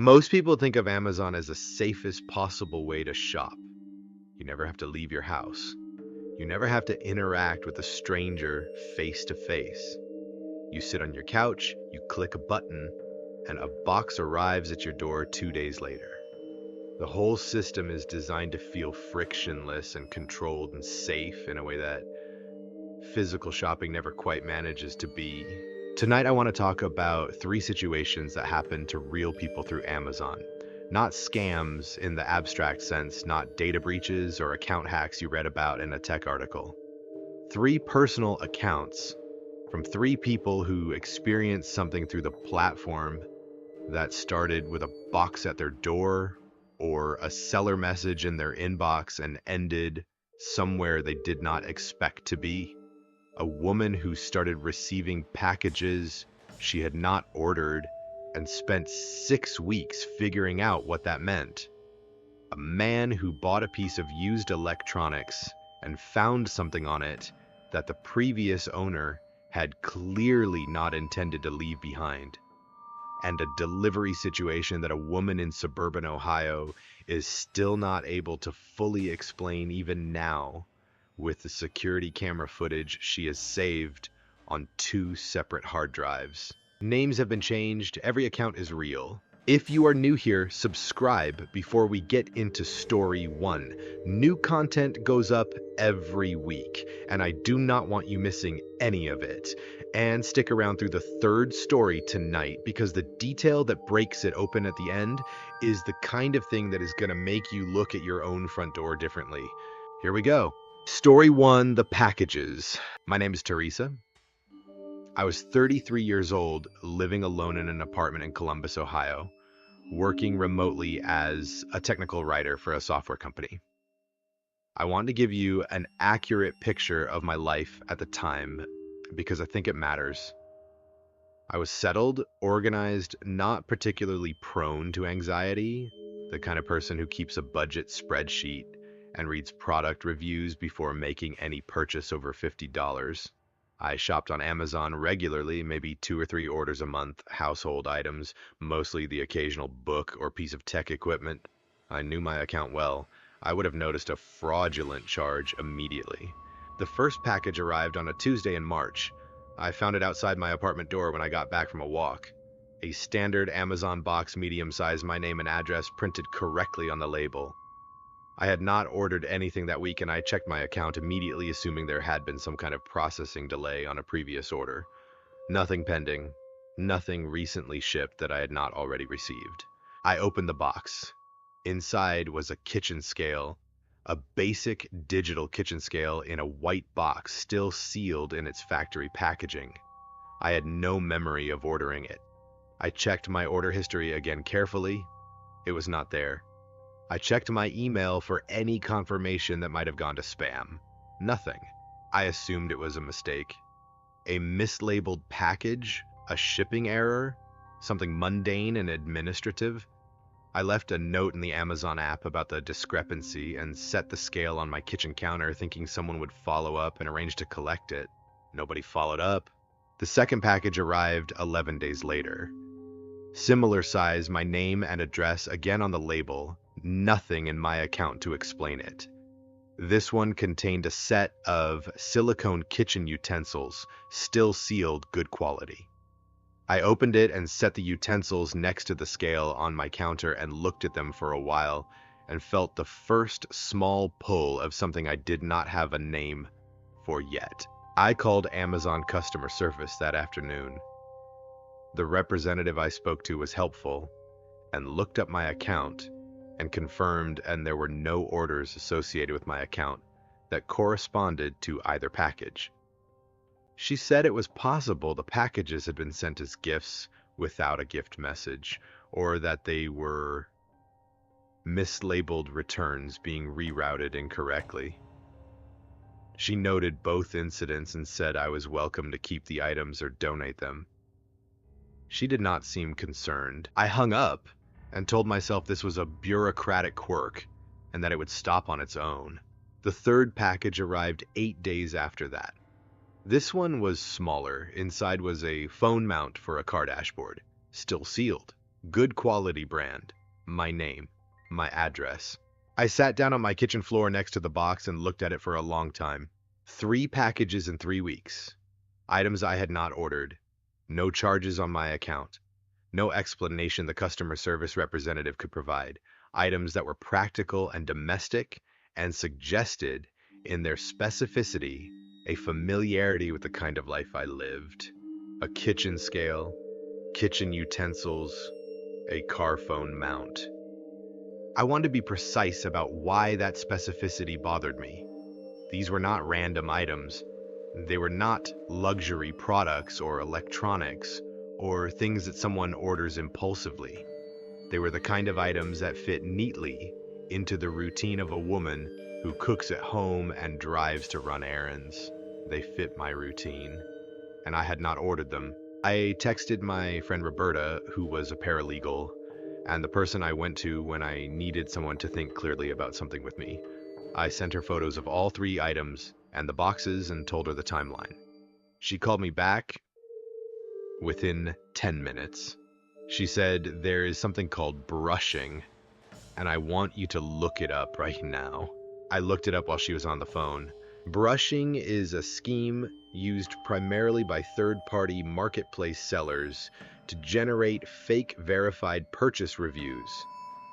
Most people think of Amazon as the safest possible way to shop. You never have to leave your house. You never have to interact with a stranger face to face. You sit on your couch, you click a button, and a box arrives at your door 2 days later. The whole system is designed to feel frictionless and controlled and safe in a way that physical shopping never quite manages to be. Tonight, I want to talk about three situations that happened to real people through Amazon. Not scams in the abstract sense, not data breaches or account hacks you read about in a tech article. Three personal accounts from three people who experienced something through the platform that started with a box at their door or a seller message in their inbox and ended somewhere they did not expect to be. A woman who started receiving packages she had not ordered and spent 6 weeks figuring out what that meant. A man who bought a piece of used electronics and found something on it that the previous owner had clearly not intended to leave behind. And a delivery situation that a woman in suburban Ohio is still not able to fully explain even now, with the security camera footage she has saved on two separate hard drives. Names have been changed, every account is real. If you are new here, subscribe before we get into story one. New content goes up every week, and I do not want you missing any of it. And stick around through the third story tonight, because the detail that breaks it open at the end is the kind of thing that is going to make you look at your own front door differently. Here we go. Story one, the packages. My name is Teresa. I was 33 years old, living alone in an apartment in Columbus, Ohio, working remotely as a technical writer for a software company. I want to give you an accurate picture of my life at the time because I think it matters. I was settled, organized, not particularly prone to anxiety, the kind of person who keeps a budget spreadsheet and reads product reviews before making any purchase over $50. I shopped on Amazon regularly, maybe 2 or 3 orders a month, household items, mostly the occasional book or piece of tech equipment. I knew my account well. I would have noticed a fraudulent charge immediately. The first package arrived on a Tuesday in March. I found it outside my apartment door when I got back from a walk. A standard Amazon box, medium size, my name and address printed correctly on the label. I had not ordered anything that week, and I checked my account immediately, assuming there had been some kind of processing delay on a previous order. Nothing pending, nothing recently shipped that I had not already received. I opened the box. Inside was a kitchen scale, a basic digital kitchen scale in a white box, still sealed in its factory packaging. I had no memory of ordering it. I checked my order history again carefully. It was not there. I checked my email for any confirmation that might have gone to spam. Nothing. I assumed it was a mistake. A mislabeled package? A shipping error? Something mundane and administrative? I left a note in the Amazon app about the discrepancy and set the scale on my kitchen counter, thinking someone would follow up and arrange to collect it. Nobody followed up. The second package arrived 11 days later. Similar size, my name and address again on the label, nothing in my account to explain it. This one contained a set of silicone kitchen utensils, still sealed, good quality. I opened it and set the utensils next to the scale on my counter and looked at them for a while and felt the first small pull of something I did not have a name for yet. I called Amazon customer service that afternoon. The representative I spoke to was helpful and looked up my account and confirmed, and there were no orders associated with my account that corresponded to either package. She said it was possible the packages had been sent as gifts without a gift message, or that they were mislabeled returns being rerouted incorrectly. She noted both incidents and said I was welcome to keep the items or donate them. She did not seem concerned. I hung up and told myself this was a bureaucratic quirk and that it would stop on its own. The third package arrived 8 days after that. This one was smaller. Inside was a phone mount for a car dashboard, still sealed, good quality brand, my name, my address. I sat down on my kitchen floor next to the box and looked at it for a long time. 3 packages in 3 weeks. Items I had not ordered. No charges on my account. No explanation the customer service representative could provide. Items that were practical and domestic and suggested, in their specificity, a familiarity with the kind of life I lived. A kitchen scale, kitchen utensils, a car phone mount. I wanted to be precise about why that specificity bothered me. These were not random items. They were not luxury products or electronics or things that someone orders impulsively. They were the kind of items that fit neatly into the routine of a woman who cooks at home and drives to run errands. They fit my routine, and I had not ordered them. I texted my friend Roberta, who was a paralegal, and the person I went to when I needed someone to think clearly about something with me. I sent her photos of all 3 items and the boxes and told her the timeline. She called me back within 10 minutes. She said, "There is something called brushing, and I want you to look it up right now." I looked it up while she was on the phone. Brushing is a scheme used primarily by third-party marketplace sellers to generate fake verified purchase reviews.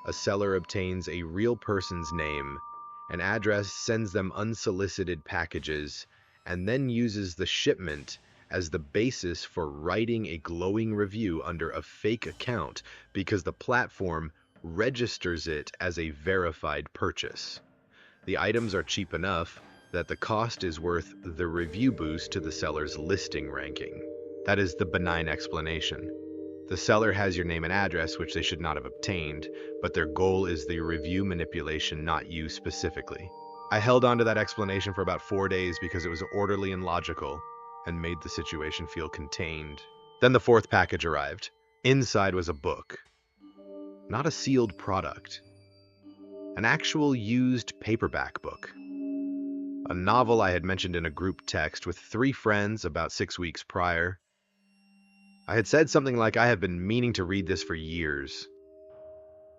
A seller obtains a real person's name, an address, sends them unsolicited packages, and then uses the shipment as the basis for writing a glowing review under a fake account because the platform registers it as a verified purchase. The items are cheap enough that the cost is worth the review boost to the seller's listing ranking. That is the benign explanation. The seller has your name and address, which they should not have obtained, but their goal is the review manipulation, not you specifically. I held on to that explanation for about 4 days because it was orderly and logical and made the situation feel contained. Then the 4th package arrived. Inside was a book. Not a sealed product. An actual used paperback book. A novel I had mentioned in a group text with 3 friends about 6 weeks prior. I had said something like, "I have been meaning to read this for years."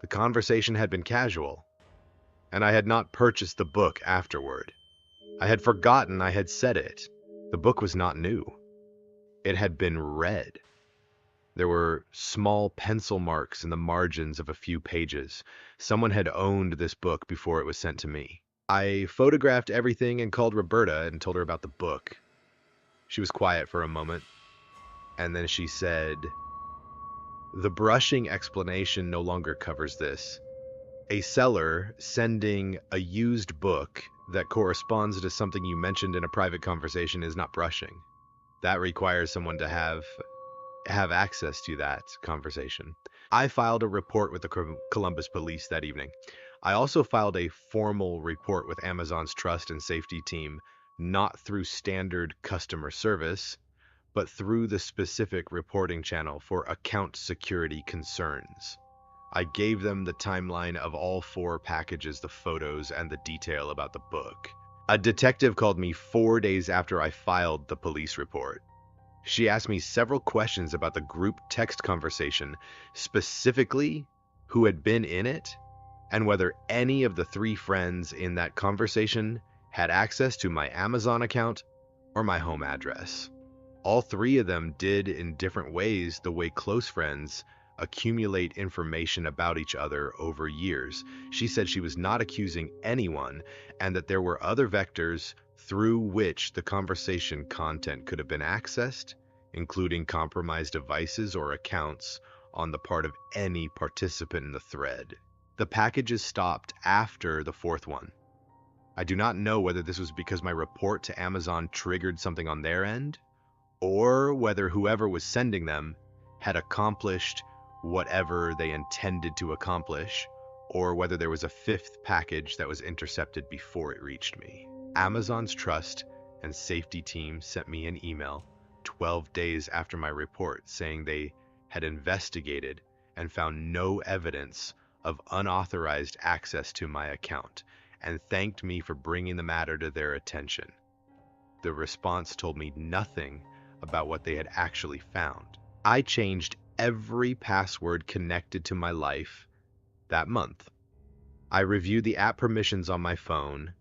The conversation had been casual, and I had not purchased the book afterward. I had forgotten I had said it. The book was not new. It had been read. There were small pencil marks in the margins of a few pages. Someone had owned this book before it was sent to me. I photographed everything and called Roberta and told her about the book. She was quiet for a moment, and then she said, "The brushing explanation no longer covers this. A seller sending a used book that corresponds to something you mentioned in a private conversation is not brushing. That requires someone to have access to that conversation." I filed a report with the Columbus police that evening. I also filed a formal report with Amazon's trust and safety team, not through standard customer service, but through the specific reporting channel for account security concerns. I gave them the timeline of all 4 packages, the photos, and the detail about the book. A detective called me 4 days after I filed the police report. She asked me several questions about the group text conversation, specifically who had been in it, and whether any of the 3 friends in that conversation had access to my Amazon account or my home address. All 3 of them did in different ways the way close friends accumulate information about each other over years. She said she was not accusing anyone and that there were other vectors through which the conversation content could have been accessed, including compromised devices or accounts on the part of any participant in the thread. The packages stopped after the 4th one. I do not know whether this was because my report to Amazon triggered something on their end, or whether whoever was sending them had accomplished whatever they intended to accomplish, or whether there was a 5th package that was intercepted before it reached me. Amazon's trust and safety team sent me an email 12 days after my report saying they had investigated and found no evidence of unauthorized access to my account and thanked me for bringing the matter to their attention. The response told me nothing about what they had actually found. I changed every password connected to my life that month. I reviewed the app permissions on my phone.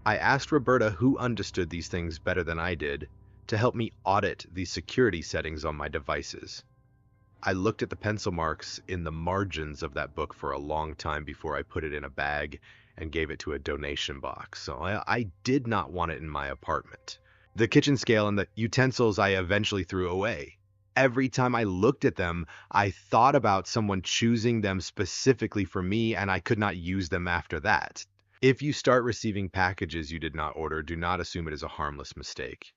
I asked Roberta, who understood these things better than I did, to help me audit the security settings on my devices. I looked at the pencil marks in the margins of that book for a long time before I put it in a bag and gave it to a donation box. So I did not want it in my apartment. The kitchen scale and the utensils I eventually threw away. Every time I looked at them, I thought about someone choosing them specifically for me, and I could not use them after that. If you start receiving packages you did not order, do not assume it is a harmless mistake.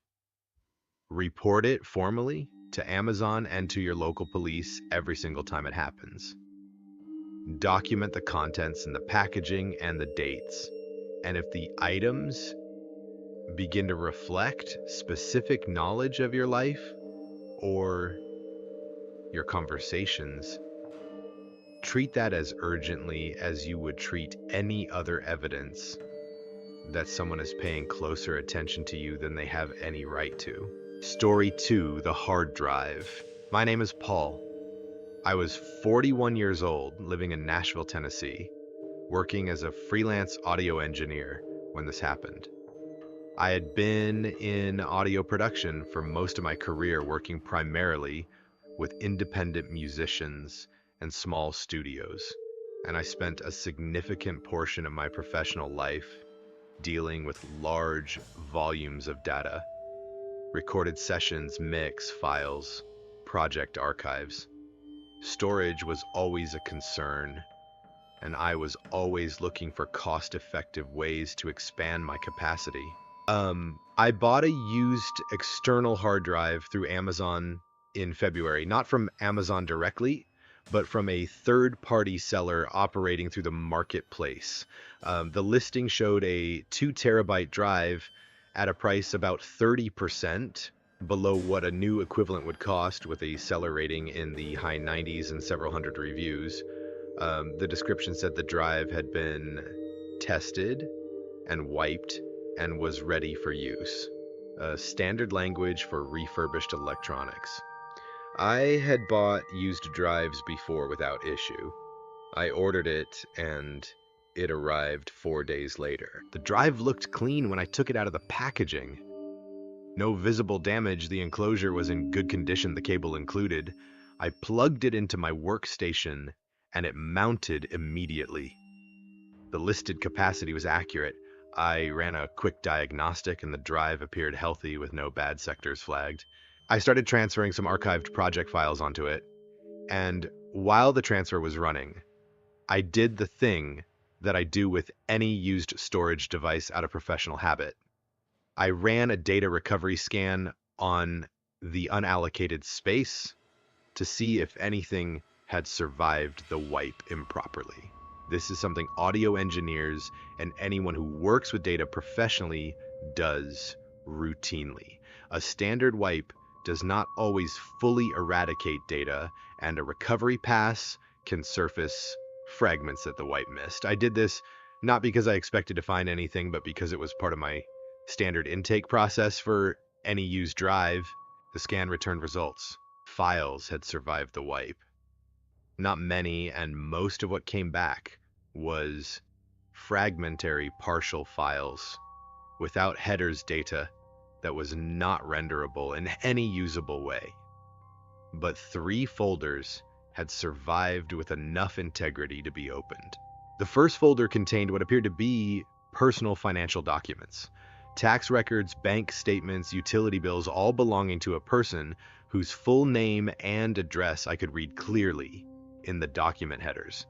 Report it formally to Amazon and to your local police every single time it happens. Document the contents and the packaging and the dates. And if the items begin to reflect specific knowledge of your life or your conversations, treat that as urgently as you would treat any other evidence that someone is paying closer attention to you than they have any right to. Story 2, The Hard Drive. My name is Paul. I was 41 years old, living in Nashville, Tennessee, working as a freelance audio engineer when this happened. I had been in audio production for most of my career, working primarily with independent musicians and small studios, and I spent a significant portion of my professional life dealing with large volumes of data, recorded sessions, mix, files, project archives. Storage was always a concern, and I was always looking for cost-effective ways to expand my capacity. I bought a used external hard drive through Amazon in February, not from Amazon directly, but from a third-party seller operating through the marketplace. The listing showed a 2 terabyte drive at a price about 30% below what a new equivalent would cost, with a seller rating in the high 90s and several hundred reviews. The description said the drive had been tested and wiped and was ready for use. Standard language for refurbished electronics. I had bought used drives before without issue. I ordered it and it arrived 4 days later. The drive looked clean when I took it out of the packaging. No visible damage, the enclosure was in good condition, the cable included. I plugged it into my workstation and it mounted immediately. The listed capacity was accurate. I ran a quick diagnostic and the drive appeared healthy with no bad sectors flagged. I started transferring some archived project files onto it, and while the transfer was running, I did the thing that I do with any used storage device out of professional habit. I ran a data recovery scan on the unallocated space to see if anything had survived the wipe improperly. This is something audio engineers and anyone who works with data professionally does routinely. A standard wipe does not always fully eradicate data, and a recovery pass can surface fragments that the wipe missed. I did this not because I expected to find anything, but because it was part of my standard intake process for any used drive. The scan returned results. Files had survived the wipe. Not many, and most of what came back was fragmentary partial files without headers data that was not renderable in any usable way. But 3 folders had survived with enough integrity to be opened. The first folder contained what appeared to be personal financial documents, tax records, bank statements, utility bills, all belonging to a person whose full name and address I could read clearly in the document headers.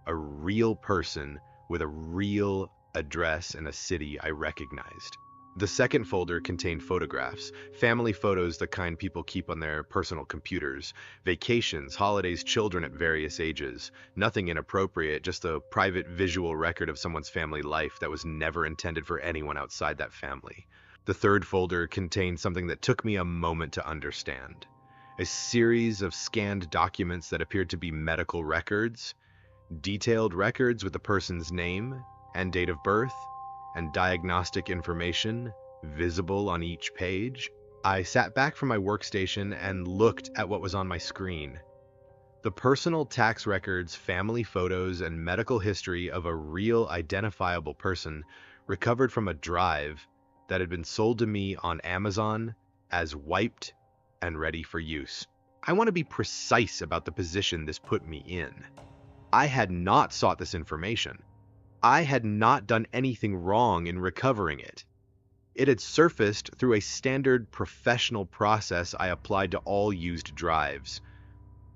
A real person with a real address in a city I recognized. The second folder contained photographs, family photos, the kind people keep on their personal computers, vacations, holidays, children at various ages. Nothing inappropriate, just a private visual record of someone's family life that was never intended for anyone outside that family. The third folder contained something that took me a moment to understand. A series of scanned documents that appeared to be medical records, detailed records with the person's name and date of birth, and diagnostic information visible on each page. I sat back from my workstation and looked at what was on my screen. The personal tax records, family photos, and medical history of a real identifiable person recovered from a drive that had been sold to me on Amazon as wiped and ready for use. I want to be precise about the position this put me in. I had not sought this information. I had not done anything wrong in recovering it. It had surfaced through a standard professional process I applied to all used drives.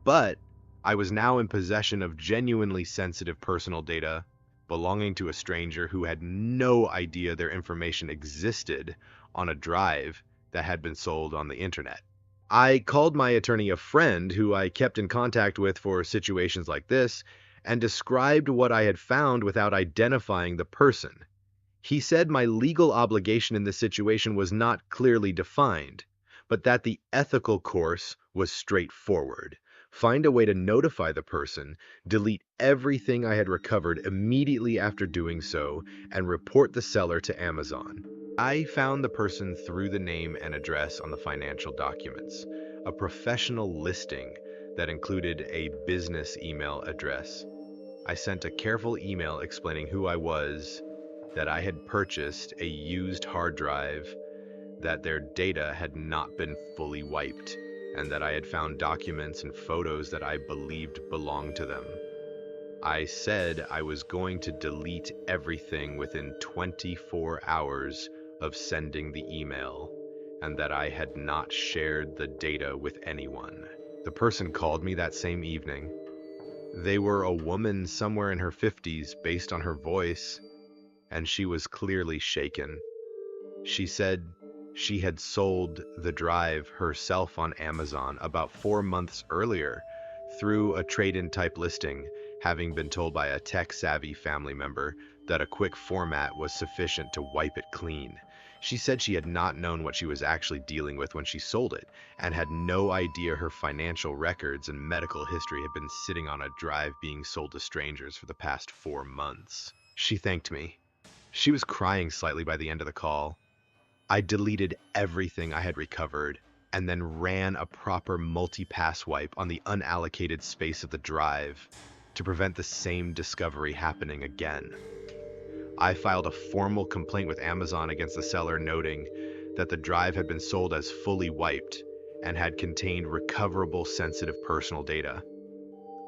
But I was now in possession of genuinely sensitive personal data belonging to a stranger who had no idea their information existed on a drive that had been sold on the internet. I called my attorney a friend who I kept in contact with for situations like this and described what I had found without identifying the person. He said my legal obligation in this situation was not clearly defined, but that the ethical course was straightforward. Find a way to notify the person, delete everything I had recovered immediately after doing so, and report the seller to Amazon. I found the person through the name and address on the financial documents, a professional listing that included a business email address. I sent a careful email explaining who I was, that I had purchased a used hard drive, that their data had not been fully wiped, and that I had found documents and photos that I believed belonged to them. I said I was going to delete everything within 24 hours of sending the email, and that I had not shared the data with anyone. The person called me that same evening. They were a woman somewhere in her 50s based on her voice, and she was clearly shaken. She said she had sold the drive herself on Amazon about 4 months earlier through a trade-in type listing, having been told by a tech-savvy family member that a quick format was sufficient to wipe it clean. She said she had not known what she was actually dealing with when she sold it, and had no idea her financial records and medical history had been sitting on a drive being sold to strangers for the past 4 months. She thanked me. She was crying slightly by the end of the call. I deleted everything I had recovered and then ran a proper multi-pass wipe on the unallocated space of the drive to prevent the same discovery happening again. I filed a formal complaint with Amazon against the seller, noting that the drive had been sold as fully wiped and had contained recoverable sensitive personal data.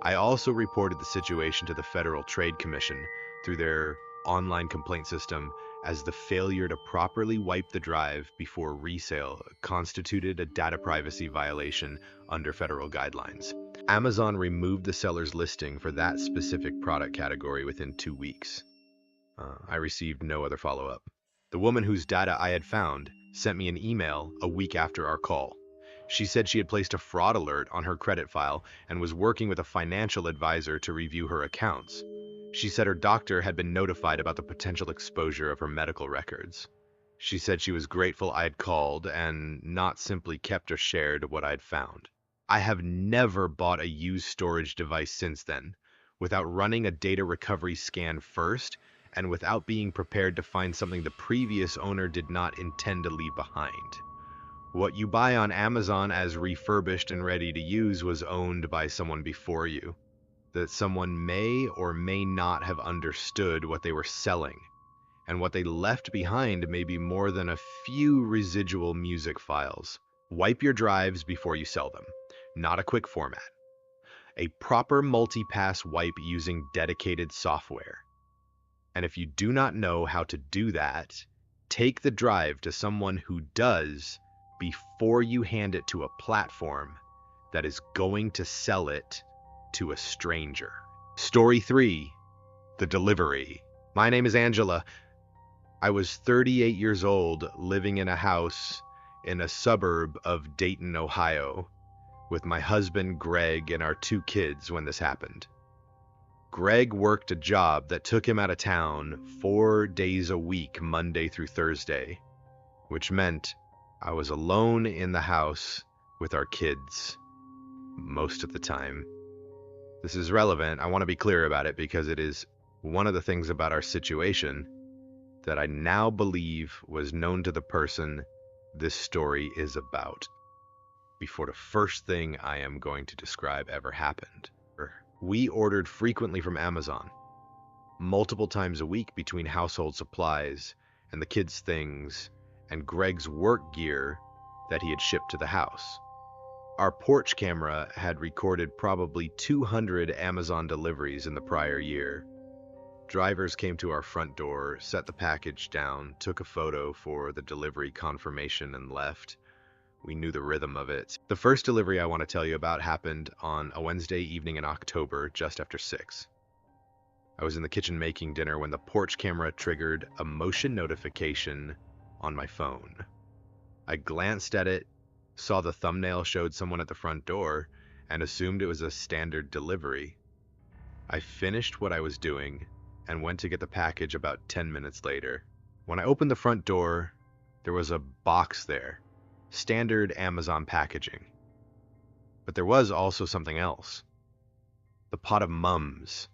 I also reported the situation to the Federal Trade Commission through their online complaint system, as the failure to properly wipe the drive before resale constituted a data privacy violation under federal guidelines. Amazon removed the seller's listing for that specific product category within 2 weeks. I received no other follow-up. The woman whose data I had found sent me an email a week after our call. She said she had placed a fraud alert on her credit file and was working with a financial advisor to review her accounts. She said her doctor had been notified about the potential exposure of her medical records. She said she was grateful I had called and not simply kept or shared what I had found. I have never bought a used storage device since then, without running a data recovery scan first and without being prepared to find something the previous owner did not intend to leave behind. What you buy on Amazon as refurbished and ready to use was owned by someone before you. That someone may or may not have understood what they were selling, and what they left behind may be more than a few residual music files. Wipe your drives before you sell them, not a quick format. A proper multi-pass wipe using dedicated software. And if you do not know how to do that, take the drive to someone who does before you hand it to a platform that is going to sell it to a stranger. Story 3, The Delivery. My name is Angela. I was 38 years old, living in a house in a suburb of Dayton, Ohio, with my husband, Greg, and our 2 kids when this happened. Greg worked a job that took him out of town 4 days a week, Monday through Thursday, which meant I was alone in the house with our kids most of the time. This is relevant. I want to be clear about it because it is one of the things about our situation that I now believe was known to the person this story is about. before the first thing I am going to describe ever happened. We ordered frequently from Amazon, multiple times a week between household supplies and the kids' things and Greg's work gear that he had shipped to the house. Our porch camera had recorded probably 200 Amazon deliveries in the prior year. Drivers came to our front door, set the package down, took a photo for the delivery confirmation, and left. We knew the rhythm of it. The first delivery I want to tell you about happened on a Wednesday evening in October, just after 6. I was in the kitchen making dinner when the porch camera triggered a motion notification on my phone. I glanced at it, saw the thumbnail showed someone at the front door, and assumed it was a standard delivery. I finished what I was doing and went to get the package about 10 minutes later. When I opened the front door, there was a box there, standard Amazon packaging. But there was also something else. The pot of mums.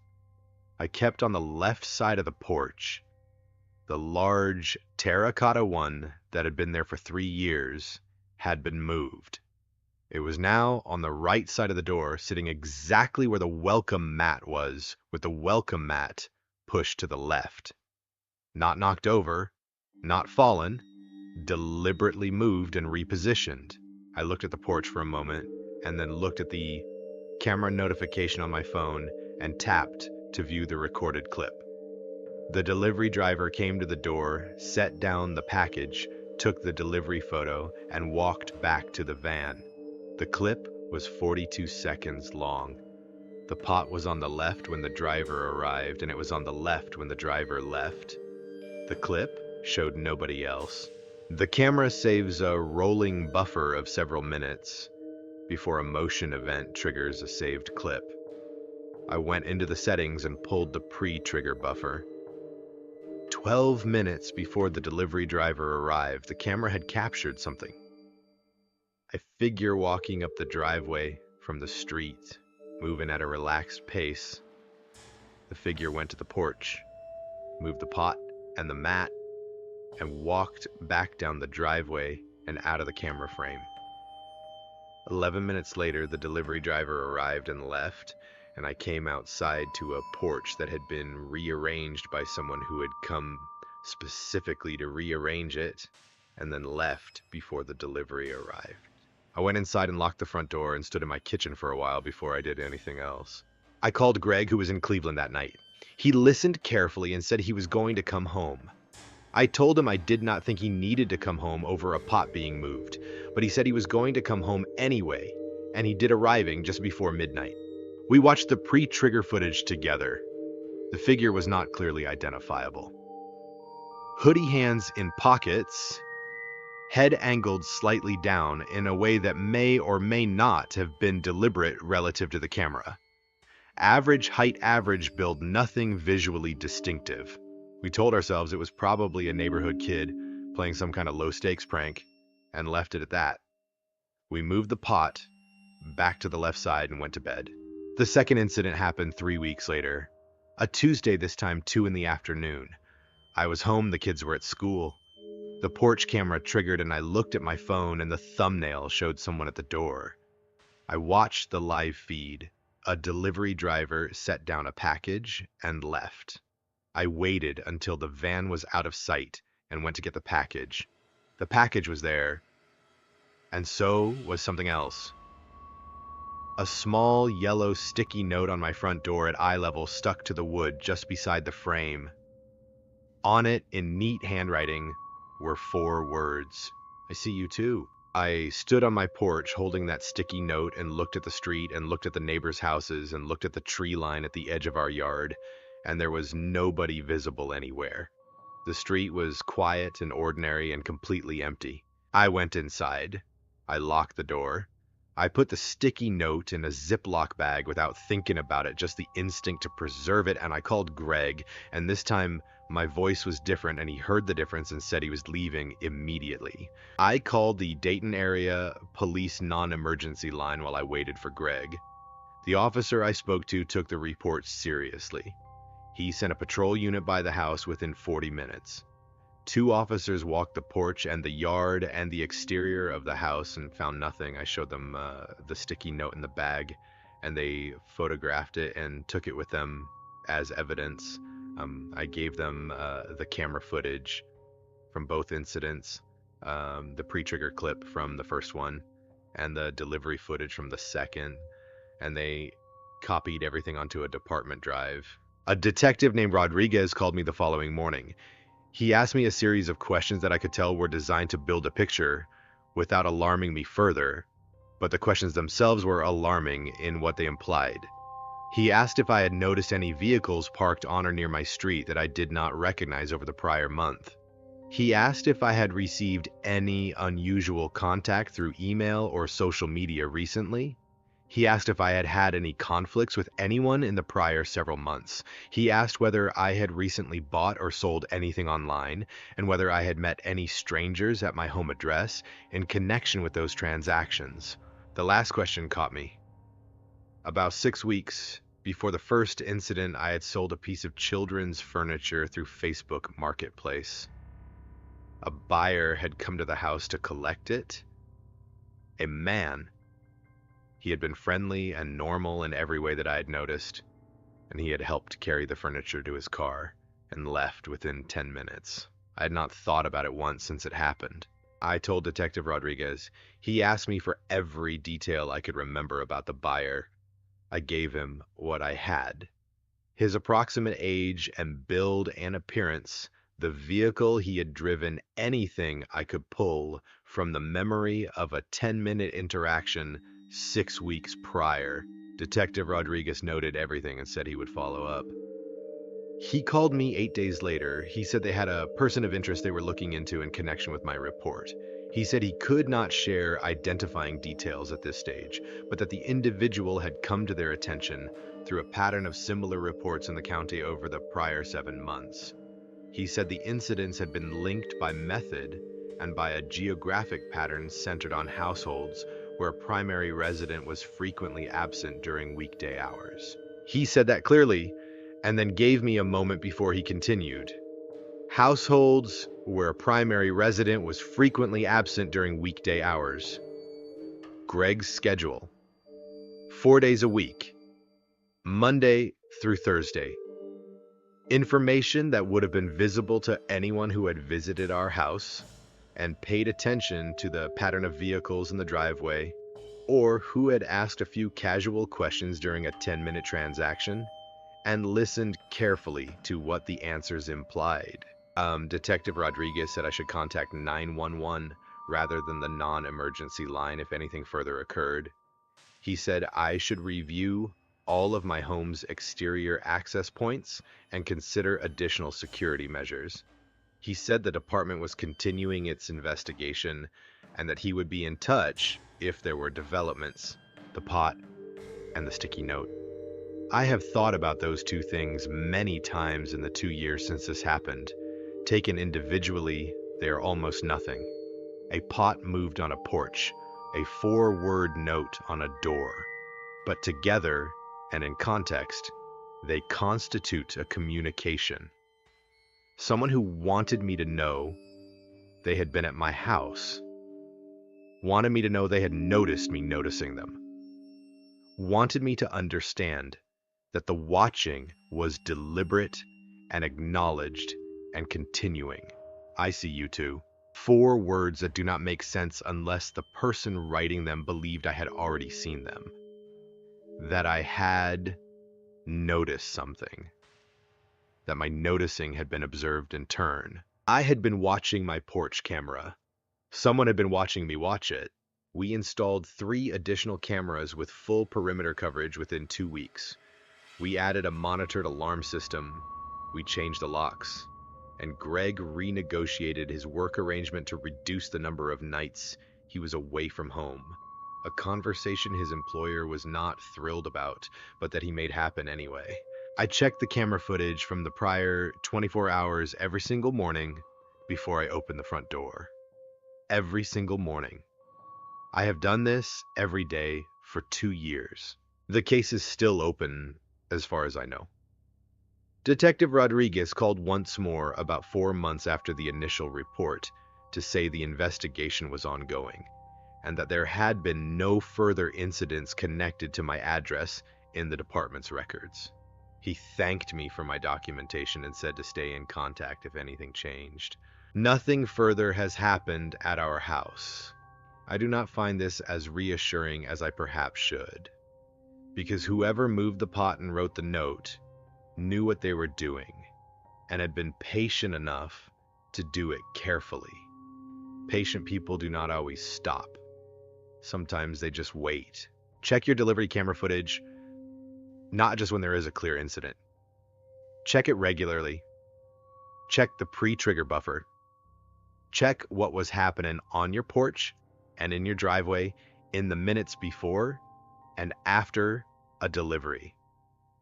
I kept on the left side of the porch. The large terracotta one that had been there for 3 years had been moved. It was now on the right side of the door, sitting exactly where the welcome mat was, with the welcome mat pushed to the left. Not knocked over, not fallen, deliberately moved and repositioned. I looked at the porch for a moment and then looked at the camera notification on my phone and tapped to view the recorded clip. The delivery driver came to the door, set down the package, took the delivery photo, and walked back to the van. The clip was 42 seconds long. The pot was on the left when the driver arrived, and it was on the left when the driver left. The clip showed nobody else. The camera saves a rolling buffer of several minutes before a motion event triggers a saved clip. I went into the settings and pulled the pre-trigger buffer. 12 minutes before the delivery driver arrived, the camera had captured something. A figure walking up the driveway from the street, moving at a relaxed pace. The figure went to the porch, moved the pot and the mat, and walked back down the driveway and out of the camera frame. 11 minutes later, the delivery driver arrived and left, and I came outside to a porch that had been rearranged by someone who had come specifically to rearrange it, and then left before the delivery arrived. I went inside and locked the front door and stood in my kitchen for a while before I did anything else. I called Greg, who was in Cleveland that night. He listened carefully and said he was going to come home. I told him I did not think he needed to come home over a pot being moved, but he said he was going to come home anyway, and he did, arriving just before midnight. We watched the pre-trigger footage together. The figure was not clearly identifiable. Hoodie hands in pockets, head angled slightly down in a way that may or may not have been deliberate relative to the camera. Average height, average build, nothing visually distinctive. We told ourselves it was probably a neighborhood kid playing some kind of low-stakes prank, and left it at that. We moved the pot back to the left side and went to bed. The second incident happened 3 weeks later. A Tuesday, this time 2 in the afternoon. I was home, the kids were at school. The porch camera triggered and I looked at my phone and the thumbnail showed someone at the door. I watched the live feed. A delivery driver set down a package and left. I waited until the van was out of sight and went to get the package. The package was there, and so was something else. A small yellow sticky note on my front door at eye level stuck to the wood just beside the frame. On it, in neat handwriting, were 4 words. I see you too. I stood on my porch holding that sticky note and looked at the street and looked at the neighbors' houses and looked at the tree line at the edge of our yard, and there was nobody visible anywhere. The street was quiet and ordinary and completely empty. I went inside. I locked the door. I put the sticky note in a Ziploc bag without thinking about it, just the instinct to preserve it, and I called Greg, and this time my voice was different and he heard the difference and said he was leaving immediately. I called the Dayton area police non-emergency line while I waited for Greg. The officer I spoke to took the report seriously. He sent a patrol unit by the house within 40 minutes. 2 officers walked the porch and the yard and the exterior of the house and found nothing. I showed them the sticky note in the bag, and they photographed it and took it with them as evidence. I gave them the camera footage from both incidents, the pre-trigger clip from the first one, and the delivery footage from the second, and they copied everything onto a department drive. A detective named Rodriguez called me the following morning. He asked me a series of questions that I could tell were designed to build a picture without alarming me further, but the questions themselves were alarming in what they implied. He asked if I had noticed any vehicles parked on or near my street that I did not recognize over the prior month. He asked if I had received any unusual contact through email or social media recently. He asked if I had had any conflicts with anyone in the prior several months. He asked whether I had recently bought or sold anything online, and whether I had met any strangers at my home address in connection with those transactions. The last question caught me. About 6 weeks before the first incident, I had sold a piece of children's furniture through Facebook Marketplace. A buyer had come to the house to collect it. A man. He had been friendly and normal in every way that I had noticed, and he had helped carry the furniture to his car and left within 10 minutes. I had not thought about it once since it happened. I told Detective Rodriguez. He asked me for every detail I could remember about the buyer. I gave him what I had. His approximate age and build and appearance, the vehicle he had driven, anything I could pull from the memory of a 10-minute interaction 6 weeks prior. Detective Rodriguez noted everything and said he would follow up. He called me 8 days later. He said they had a person of interest they were looking into in connection with my report. He said he could not share identifying details at this stage, but that the individual had come to their attention through a pattern of similar reports in the county over the prior 7 months. He said the incidents had been linked by method and by a geographic pattern centered on households where a primary resident was frequently absent during weekday hours. He said that clearly, and then gave me a moment before he continued. Households where a primary resident was frequently absent during weekday hours. Greg's schedule: 4 days a week, Monday through Thursday. Information that would have been visible to anyone who had visited our house and paid attention to the pattern of vehicles in the driveway, or who had asked a few casual questions during a 10-minute transaction and listened carefully to what the answers implied. Detective Rodriguez said I should contact 911 rather than the non-emergency line if anything further occurred. He said I should review all of my home's exterior access points and consider additional security measures. He said the department was continuing its investigation and that he would be in touch if there were developments. The pot and the sticky note. I have thought about those two things many times in the 2 years since this happened. Taken individually, they are almost nothing. A pot moved on a porch, a 4-word note on a door. But together, and in context, they constitute a communication. Someone who wanted me to know they had been at my house, wanted me to know they had noticed me noticing them, wanted me to understand that the watching was deliberate and acknowledged and continuing. I see you too. 4 words that do not make sense unless the person writing them believed I had already seen them. That I had noticed something. That my noticing had been observed in turn. I had been watching my porch camera. Someone had been watching me watch it. We installed 3 additional cameras with full perimeter coverage within 2 weeks. We added a monitored alarm system. We changed the locks. And Greg renegotiated his work arrangement to reduce the number of nights he was away from home. A conversation his employer was not thrilled about, but that he made happen anyway. I checked the camera footage from the prior 24 hours every single morning before I opened the front door. Every single morning. I have done this every day for 2 years. The case is still open as far as I know. Detective Rodriguez called once more about 4 months after the initial report to say the investigation was ongoing and that there had been no further incidents connected to my address in the department's records. He thanked me for my documentation and said to stay in contact if anything changed. Nothing further has happened at our house. I do not find this as reassuring as I perhaps should, because whoever moved the pot and wrote the note knew what they were doing and had been patient enough to do it carefully. Patient people do not always stop. Sometimes they just wait. Check your delivery camera footage, not just when there is a clear incident. Check it regularly. Check the pre-trigger buffer. Check what was happening on your porch and in your driveway in the minutes before and after a delivery.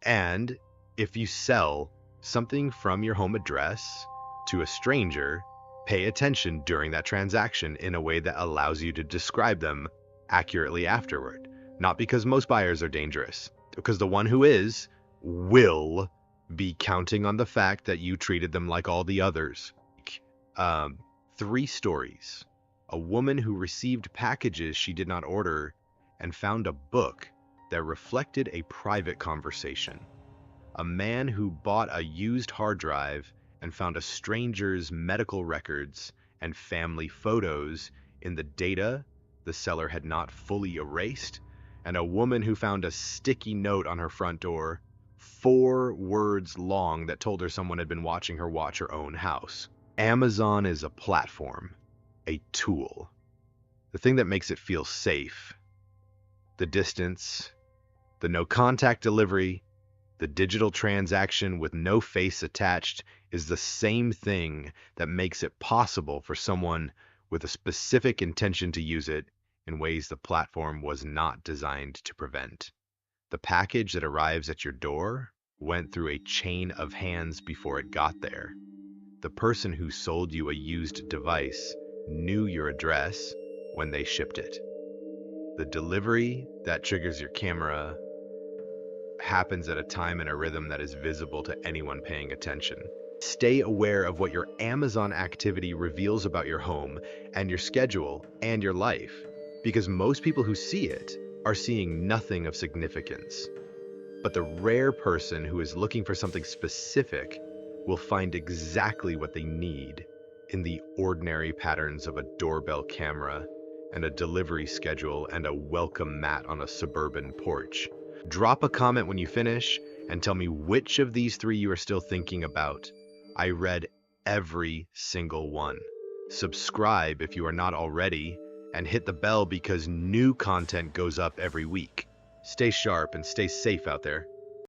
And if you sell something from your home address to a stranger, pay attention during that transaction in a way that allows you to describe them accurately afterward. Not because most buyers are dangerous, because the one who is will be counting on the fact that you treated them like all the others. 3 stories. A woman who received packages she did not order and found a book that reflected a private conversation. A man who bought a used hard drive and found a stranger's medical records and family photos in the data the seller had not fully erased, and a woman who found a sticky note on her front door, 4 words long, that told her someone had been watching her watch her own house. Amazon is a platform, a tool, the thing that makes it feel safe. The distance, the no contact delivery, the digital transaction with no face attached is the same thing that makes it possible for someone with a specific intention to use it in ways the platform was not designed to prevent. The package that arrives at your door went through a chain of hands before it got there. The person who sold you a used device knew your address when they shipped it. The delivery that triggers your camera happens at a time and a rhythm that is visible to anyone paying attention. Stay aware of what your Amazon activity reveals about your home and your schedule and your life, because most people who see it are seeing nothing of significance. But the rare person who is looking for something specific will find exactly what they need in the ordinary patterns of a doorbell camera and a delivery schedule and a welcome mat on a suburban porch. Drop a comment when you finish and tell me which of these 3 you are still thinking about. I read every single one. Subscribe if you are not already, and hit the bell because new content goes up every week. Stay sharp and stay safe out there.